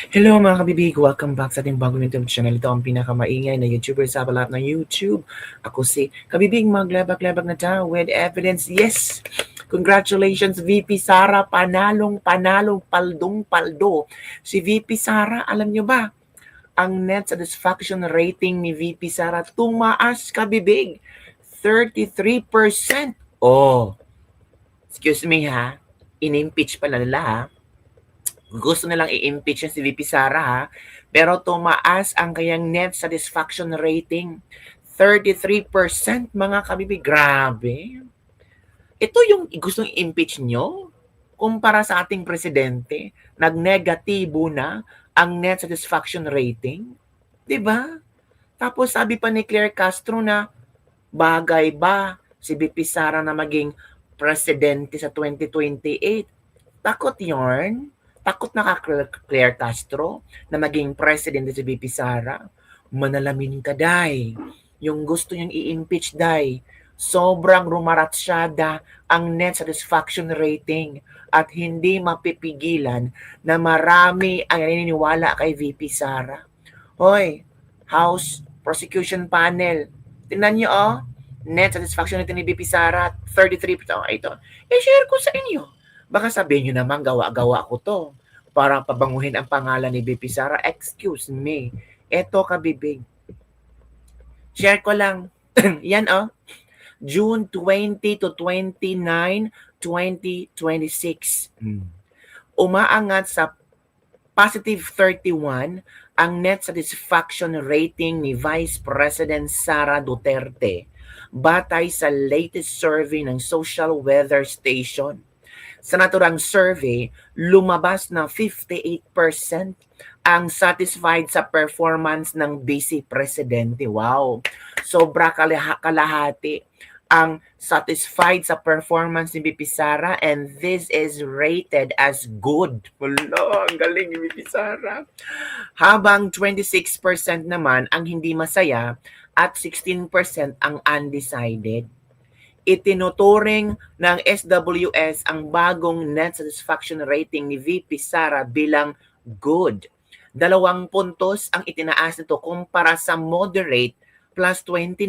Hello mga kabibig! Welcome back sa ating bagong YouTube channel. Ito ang pinakamaingay na YouTuber sa lahat ng YouTube. Ako si Kabibig, maglabag-labag na tayo with evidence. Yes! Congratulations VP Sara, panalong paldong-paldo. Si VP Sara, alam nyo ba, ang net satisfaction rating ni VP Sara tumaas, kabibig. 33%. Oh, excuse me ha, in-impeach pala nila ha. Gusto nilang i-impeach si VP Sara ha, pero tumaas ang kanyang net satisfaction rating. 33% mga kabibig. Grabe. Ito yung gustong i-impeach nyo? Kumpara sa ating presidente, nag-negatibo na ang net satisfaction rating. 'Di ba? Tapos sabi pa ni Claire Castro na bagay ba si VP Sara na maging presidente sa 2028? Takot yarn. Takot na ka Claire Castro na maging president si VP Sara. Manalamin ka, day. Yung gusto niyang i-impeach, day. Sobrang rumaratsyada ang net satisfaction rating at hindi mapipigilan na marami ang naniniwala kay VP Sara. Hoy, House Prosecution Panel, tingnan niyo net satisfaction rating ni VP Sara, 33%. Ito, i-share ko sa inyo. Baka sabihin nyo naman, gawa-gawa ko to para pabanguhin ang pangalan ni BP Sara. Excuse me. Eto kabibig. Share ko lang. Yan June 20 to 29, 2026. Umaangat sa positive 31 ang net satisfaction rating ni Vice President Sara Duterte batay sa latest survey ng Social Weather Station. Sa naturang survey, lumabas na 58% ang satisfied sa performance ng Vice Presidente. Wow! Sobra kalahati ang satisfied sa performance ni VP Sara, and this is rated as good. Wala, ang galing ni VP Sara. Habang 26% naman ang hindi masaya at 16% ang undecided. Itinuturing ng SWS ang bagong net satisfaction rating ni VP Sara bilang good. 2 puntos ang itinaas nito kumpara sa moderate plus 29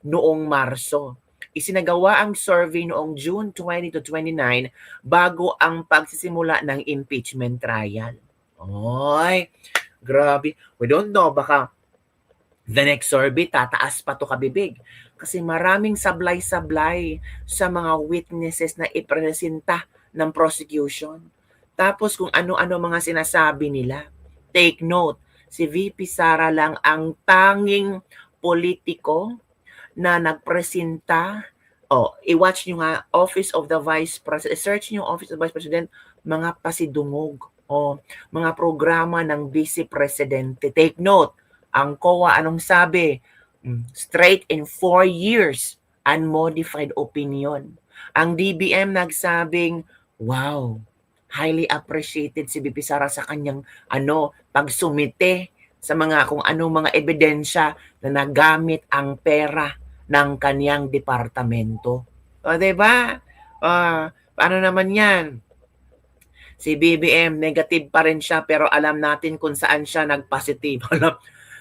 noong Marso. Isinagawa ang survey noong June 20 to 29 bago ang pagsisimula ng impeachment trial. Oy, grabe. We don't know, baka the next survey tataas pa to kabibig. Kasi maraming sablay-sablay sa mga witnesses na ipresenta ng prosecution. Tapos kung ano-ano mga sinasabi nila. Take note, si VP Sara lang ang tanging politiko na nagpresenta. I-watch nyo nga, Office of the Vice President. Search nyo Office of the Vice President, mga pasidungog. Mga programa ng Vice Presidente. Take note, ang COA anong sabi? Straight in 4 years, unmodified opinion. Ang DBM nagsabing, wow, highly appreciated si VP Sara sa kanyang pagsumite sa mga kung anong mga ebidensya na nagamit ang pera ng kanyang departamento. O, diba? Paano naman yan? Si BBM, negative pa rin siya pero alam natin kung saan siya nag-positive.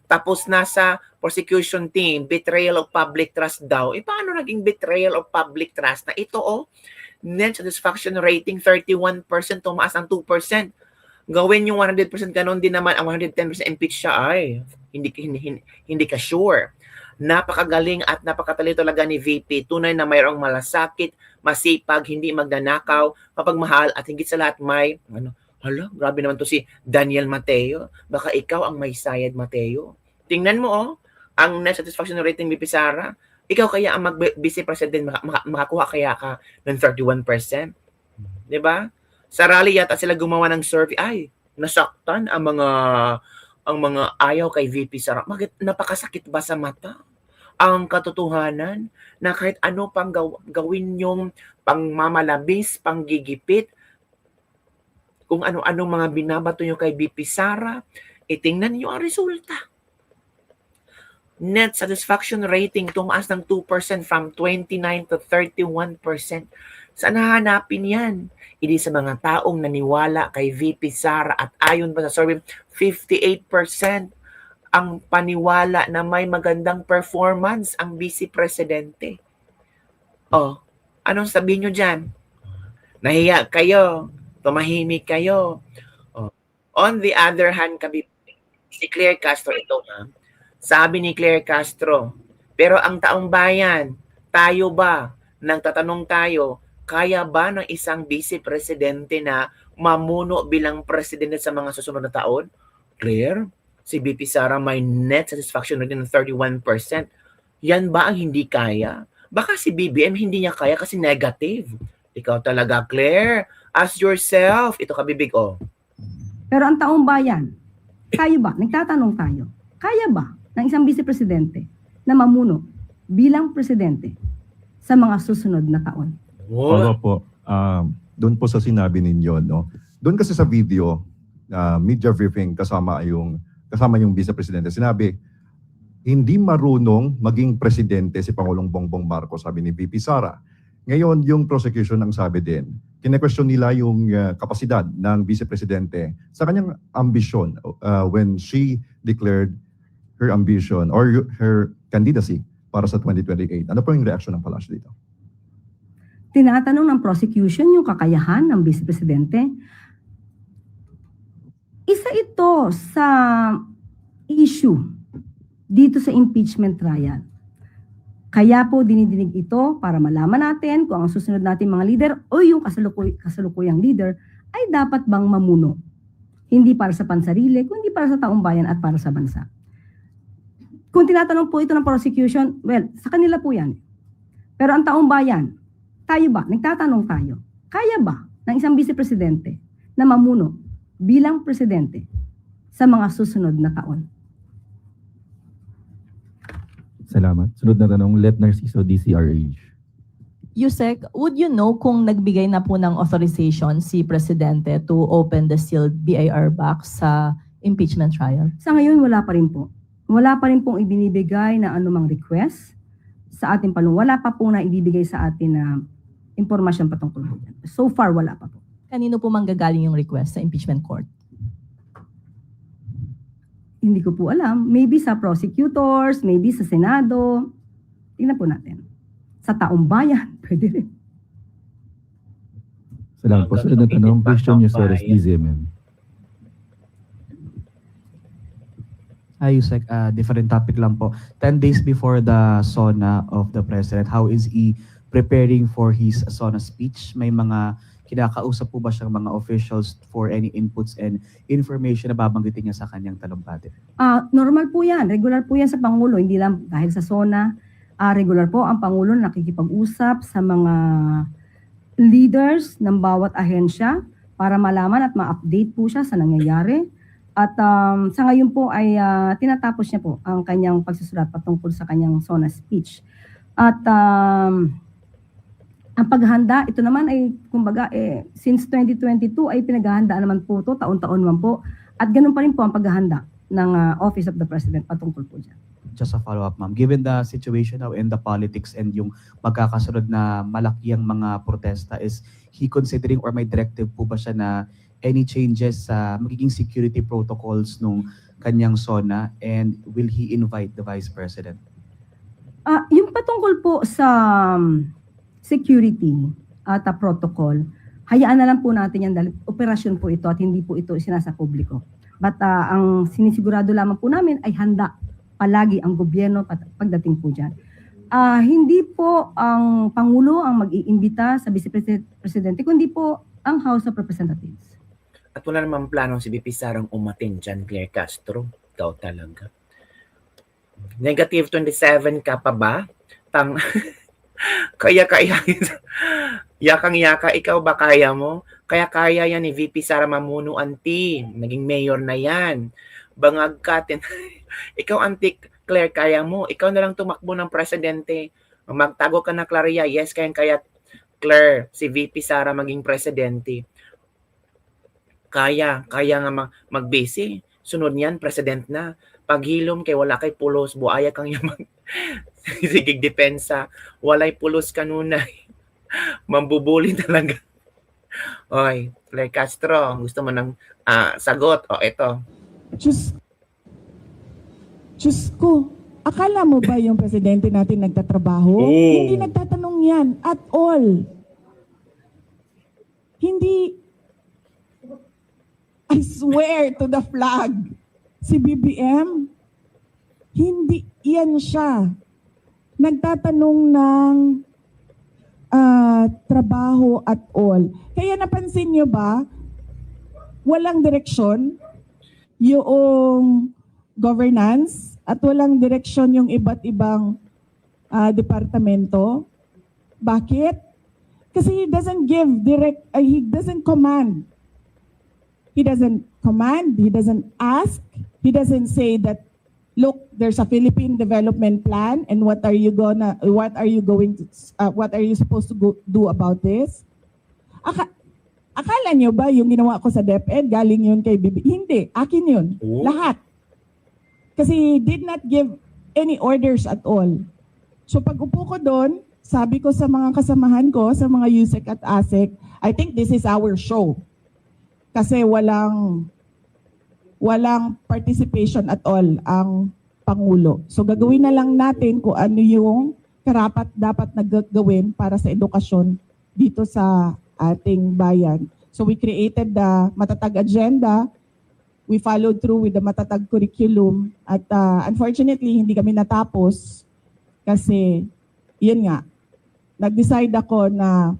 Tapos nasa prosecution team, betrayal of public trust daw. Paano naging betrayal of public trust? Na ito net satisfaction rating 31%, tumaas ng 2%. Gawin yung 100% ganon din naman, ang 110% impeach siya, ay hindi ka sure. Napakagaling at napakatalino talaga ni VP. Tunay na mayroong malasakit, masipag, hindi magnanakaw, mapagmahal, at higit sa lahat may grabe naman to si Daniel Mateo. Baka ikaw ang may sayad, Mateo. Tingnan mo ang net satisfaction rating ni Sara. Ikaw kaya ang mag-vice president, makakuha kaya ka ng 31%? 'Di ba? Sa rally yata sila gumawa ng survey. Ay, nasaktan ang mga ayaw kay VP Sara. Bakit napakasakit ba sa mata? Ang katotohanan na kahit ano pang gawin yung pangmamalabis, panggigipit, kung ano-anong mga binabato nyo kay VP Sara, tingnan nyo ang resulta. Net satisfaction rating tumaas ng 2% from 29 to 31%. Saan hahanapin yan? Hindi sa mga taong naniwala kay VP Sara at ayon pa sa survey, 58% ang paniwala na may magandang performance ang Vice Presidente. Oh, anong sabihin nyo dyan? Nahiya kayo, tumahimik kayo. Oh. On the other hand, si Claire Castro ito, ha? Sabi ni Claire Castro, pero ang taong bayan, tayo ba, nang tatanong tayo, kaya ba ng isang vice presidente na mamuno bilang presidente sa mga susunod na taon? Claire, si VP Sara may net satisfaction rate ng 31%. Yan ba ang hindi kaya? Baka si BBM hindi niya kaya kasi negative. Ikaw talaga, Claire. Ask yourself. Ito ka, bibig, oh. Pero ang taong bayan, tayo ba, nagtatanong tayo, kaya ba ng isang vice-presidente na mamuno bilang presidente sa mga susunod na taon? Follow po, doon po sa sinabi ninyo, no? Doon kasi sa video, media briefing kasama yung vice-presidente, sinabi, hindi marunong maging presidente si Pangulong Bongbong Marcos, sabi ni VP Sara. Ngayon, yung prosecution ang sabi din, kine-question nila yung kapasidad ng vice-presidente sa kanyang ambisyon when she declared her ambition or her candidacy para sa 2028. Ano po yung reaction ng Palacio dito? Tinatanong ng prosecution yung kakayahan ng vice-presidente. Isa ito sa issue dito sa impeachment trial. Kaya po dinidinig ito para malaman natin kung ang susunod natin mga leader o yung kasalukuyang leader ay dapat bang mamuno. Hindi para sa pansarili, kundi para sa taong bayan at para sa bansa. Kung tinatanong po ito ng prosecution, well, sa kanila po yan. Pero ang taong bayan, tayo ba, nagtatanong tayo, kaya ba ng isang vice-presidente na mamuno bilang presidente sa mga susunod na taon? Salamat. Sunod na tanong, Let Narciso, DCRH. Yusek, would you know kung nagbigay na po ng authorization si Presidente to open the sealed BIR box sa impeachment trial? Sa ngayon, wala pa rin po. Wala pa rin pong ibinibigay na anumang request sa ating panung. Wala pa po na ibibigay sa atin na impormasyon patungkol po yan. So far, wala pa po. Kanino po manggagaling yung request sa impeachment court? Hindi ko po alam. Maybe sa prosecutors, maybe sa Senado. Tingnan po natin. Sa taong bayan, pwede rin. Salamat po. Sunod na tanong, Christian Yusores, DZMM. Hi, Yusek. Different topic lang po. 10 days before the SONA of the President, how is he preparing for his SONA speech? May mga kinakausap po ba siyang mga officials for any inputs and information na babanggitin niya sa kanyang talumpati? Normal po yan. Regular po yan sa Pangulo. Hindi lang dahil sa SONA. Regular po ang Pangulo nakikipag-usap sa mga leaders ng bawat ahensya para malaman at ma-update po siya sa nangyayari. At sa ngayon po ay tinatapos niya po ang kanyang pagsusulat patungkol sa kanyang SONA speech. At ang paghahanda, ito naman ay kumbaga since 2022 ay pinaghahandaan naman po ito, taon-taon naman po. At ganun pa rin po ang paghahanda ng Office of the President patungkol po dyan. Just a follow-up, ma'am. Given the situation now in the politics and yung magkakasunod na malaki ang mga protesta, is he considering or may directive po ba siya na any changes sa magiging security protocols nung kanyang SONA, and will he invite the Vice President? Yung patungkol po sa security at protocol, hayaan na lang po natin yan dahil operasyon po ito at hindi po ito isinasa publiko. But ang sinisigurado lamang po namin ay handa palagi ang gobyerno pagdating po dyan. Hindi po ang Pangulo ang mag-iimbita sa Vice Presidente, kundi po ang House of Representatives. At wala namang planong si VP Sarang umatin dyan, Claire Castro. Ikaw talaga. Negative 27 ka pa ba? Yakang-yaka, ikaw ba kaya mo? Kaya yan ni VP Sara Mamuno, auntie. Naging mayor na yan. Bangag ka. Ikaw, auntie Claire, kaya mo? Ikaw na lang tumakbo ng presidente. Magtago ka na, Claria. Yes, kaya Claire, si VP Sara maging presidente. Kaya nga mag-busy. Sunod niyan, president na. Paghilom kay wala kay pulos, buaya kang yung sigig depensa. Walay pulos kanunay. Mambubuli talaga. Oy, Claire Castro, gusto mo ng sagot? O, ito. Diyos, Diyos ko, akala mo ba yung presidente natin nagtatrabaho? Oh. Hindi nagtatanong yan at all. Hindi, I swear to the flag, si BBM, hindi yan siya. Nagtatanong ng trabaho at all. Kaya napansin niyo ba, walang direksyon yung governance at walang direksyon yung iba't ibang departamento. Bakit? Kasi he doesn't give he doesn't command. He doesn't command, he doesn't ask, he doesn't say that, look, there's a Philippine development plan and what are you supposed to do about this? Akala niyo ba yung ginawa ko sa DepEd, galing yun kay Bibi? Hindi, akin yun. Oh. Lahat. Kasi he did not give any orders at all. So pag upo ko doon, sabi ko sa mga kasamahan ko, sa mga USEC at ASEC, I think this is our show. Kasi walang participation at all ang Pangulo. So gagawin na lang natin kung ano yung karapat dapat nagagawin para sa edukasyon dito sa ating bayan. So we created the Matatag Agenda. We followed through with the Matatag Curriculum. At unfortunately, hindi kami natapos kasi, yun nga, nag-decide ako na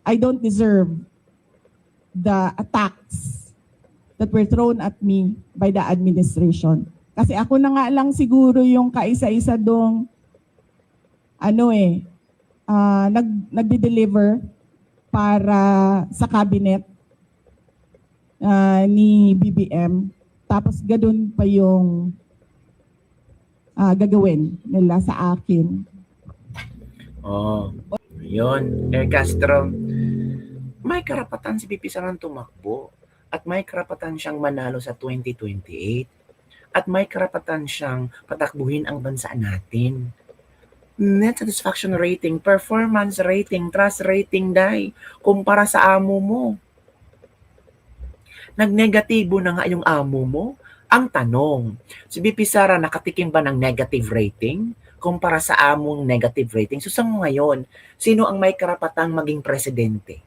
I don't deserve the attacks that were thrown at me by the administration. Kasi ako na nga lang siguro yung kaisa-isa dong nagde-deliver para sa cabinet ni BBM. Tapos ganun pa yung gagawin nila sa akin. Oh, yun. Claire Castro, may karapatan si VP Sara tumakbo at may karapatan siyang manalo sa 2028 at may karapatan siyang patakbuhin ang bansa natin. Net satisfaction rating, performance rating, trust rating, dai, kumpara sa amo mo. Nagnegatibo na nga yung amo mo. Ang tanong, si VP Sara nakatikim ba ng negative rating kumpara sa among negative rating? So sa ngayon, sino ang may karapatang maging presidente?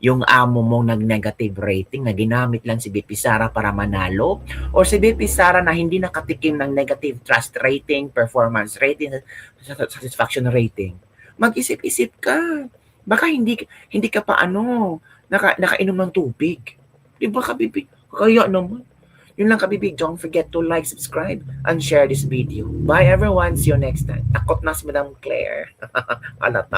Yung amo mong nag-negative rating na ginamit lang si VP Sara para manalo? O si VP Sara na hindi nakatikim ng negative trust rating, performance rating, satisfaction rating? Mag-isip-isip ka. Baka hindi ka pa nakainom ng tubig. Di ba kabibig? Kaya naman. Yun lang kabibig. Don't forget to like, subscribe, and share this video. Bye everyone. See you next time. Takot na si Madam Claire. Alata.